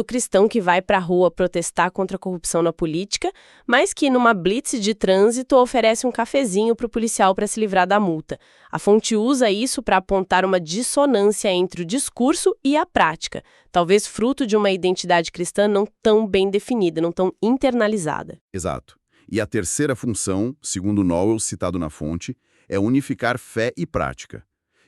O cristão que vai para a rua protestar contra a corrupção na política, mas que numa blitz de trânsito oferece um cafezinho para o policial para se livrar da multa. A fonte usa isso para apontar uma dissonância entre o discurso e a prática, talvez fruto de uma identidade cristã não tão bem definida, não tão internalizada. Exato. E a terceira função, segundo Noel, citado na fonte, é unificar fé e prática.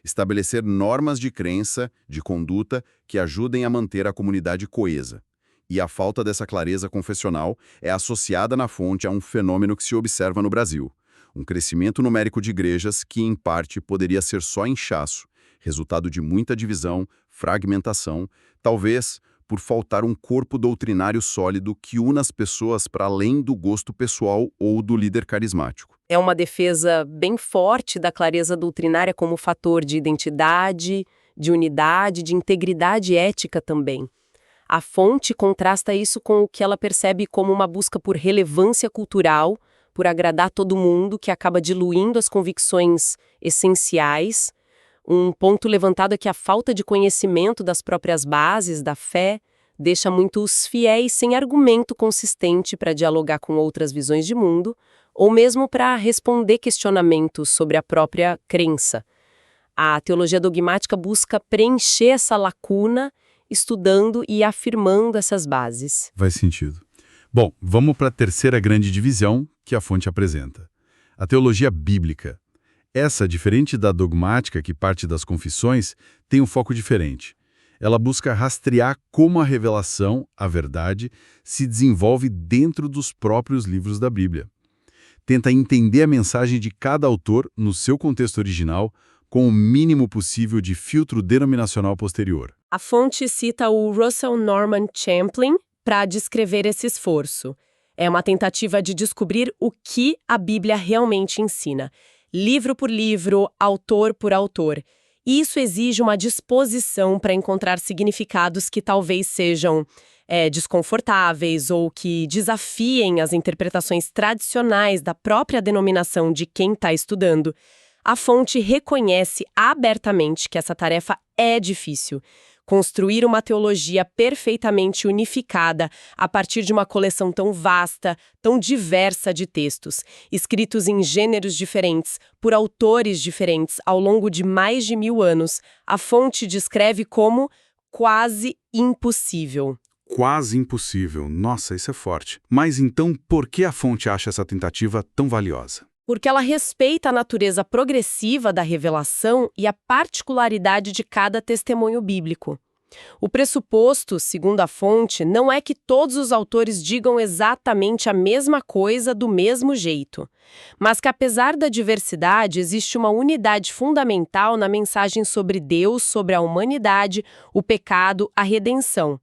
Estabelecer normas de crença, de conduta, que ajudem a manter a comunidade coesa. E a falta dessa clareza confessional é associada na fonte a um fenômeno que se observa no Brasil. Um crescimento numérico de igrejas que, em parte, poderia ser só inchaço, resultado de muita divisão, fragmentação, talvez por faltar um corpo doutrinário sólido que una as pessoas para além do gosto pessoal ou do líder carismático. É uma defesa bem forte da clareza doutrinária como fator de identidade, de unidade, de integridade ética também. A fonte contrasta isso com o que ela percebe como uma busca por relevância cultural, por agradar todo mundo, que acaba diluindo as convicções essenciais. Um ponto levantado é que a falta de conhecimento das próprias bases da fé deixa muito os fiéis sem argumento consistente para dialogar com outras visões de mundo, ou mesmo para responder questionamentos sobre a própria crença. A teologia dogmática busca preencher essa lacuna, estudando e afirmando essas bases. Faz sentido. Bom, vamos para a terceira grande divisão que a fonte apresenta. A teologia bíblica. Essa, diferente da dogmática que parte das confissões, tem um foco diferente. Ela busca rastrear como a revelação, a verdade, se desenvolve dentro dos próprios livros da Bíblia. Tenta entender a mensagem de cada autor no seu contexto original, com o mínimo possível de filtro denominacional posterior. A fonte cita o Russell Norman Champlin para descrever esse esforço. É uma tentativa de descobrir o que a Bíblia realmente ensina, livro por livro, autor por autor. E isso exige uma disposição para encontrar significados que talvez sejam desconfortáveis ou que desafiem as interpretações tradicionais da própria denominação de quem está estudando. A fonte reconhece abertamente que essa tarefa é difícil. Construir uma teologia perfeitamente unificada a partir de uma coleção tão vasta, tão diversa de textos, escritos em gêneros diferentes, por autores diferentes ao longo de mais de 1000 anos, a fonte descreve como quase impossível. Quase impossível. Nossa, isso é forte. Mas então, por que a fonte acha essa tentativa tão valiosa? Porque ela respeita a natureza progressiva da revelação e a particularidade de cada testemunho bíblico. O pressuposto, segundo a fonte, não é que todos os autores digam exatamente a mesma coisa do mesmo jeito, mas que apesar da diversidade, existe uma unidade fundamental na mensagem sobre Deus, sobre a humanidade, o pecado, a redenção.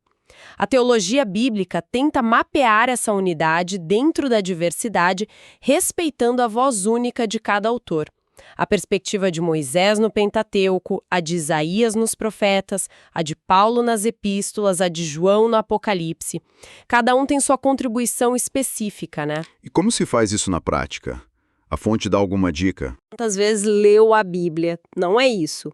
A teologia bíblica tenta mapear essa unidade dentro da diversidade, respeitando a voz única de cada autor. A perspectiva de Moisés no Pentateuco, a de Isaías nos Profetas, a de Paulo nas Epístolas, a de João no Apocalipse. Cada um tem sua contribuição específica, né? E como se faz isso na prática? A fonte dá alguma dica? Quantas vezes leu a Bíblia? Não é isso.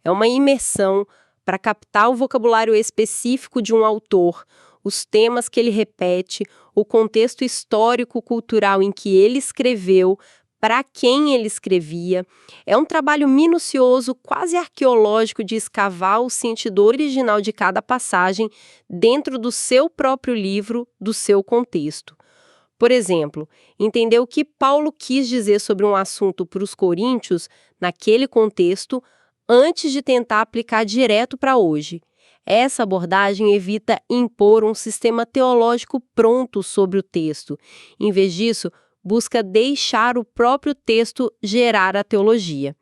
É uma imersão para captar o vocabulário específico de um autor, os temas que ele repete, o contexto histórico-cultural em que ele escreveu, para quem ele escrevia. É um trabalho minucioso, quase arqueológico, de escavar o sentido original de cada passagem dentro do seu próprio livro, do seu contexto. Por exemplo, entender o que Paulo quis dizer sobre um assunto para os coríntios, naquele contexto, antes de tentar aplicar direto para hoje. Essa abordagem evita impor um sistema teológico pronto sobre o texto. Em vez disso, busca deixar o próprio texto gerar a teologia.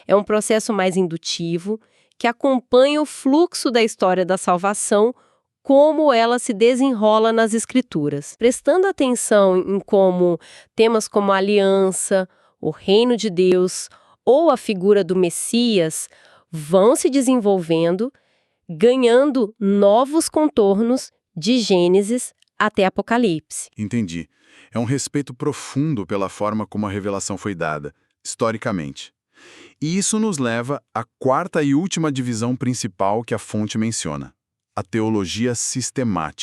É um processo mais indutivo, que acompanha o fluxo da história da salvação, como ela se desenrola nas Escrituras. Prestando atenção em como temas como a aliança, o reino de Deus ou a figura do Messias vão se desenvolvendo, ganhando novos contornos de Gênesis até Apocalipse. Entendi. É um respeito profundo pela forma como a revelação foi dada, historicamente. E isso nos leva à quarta e última divisão principal que a fonte menciona: a teologia sistemática.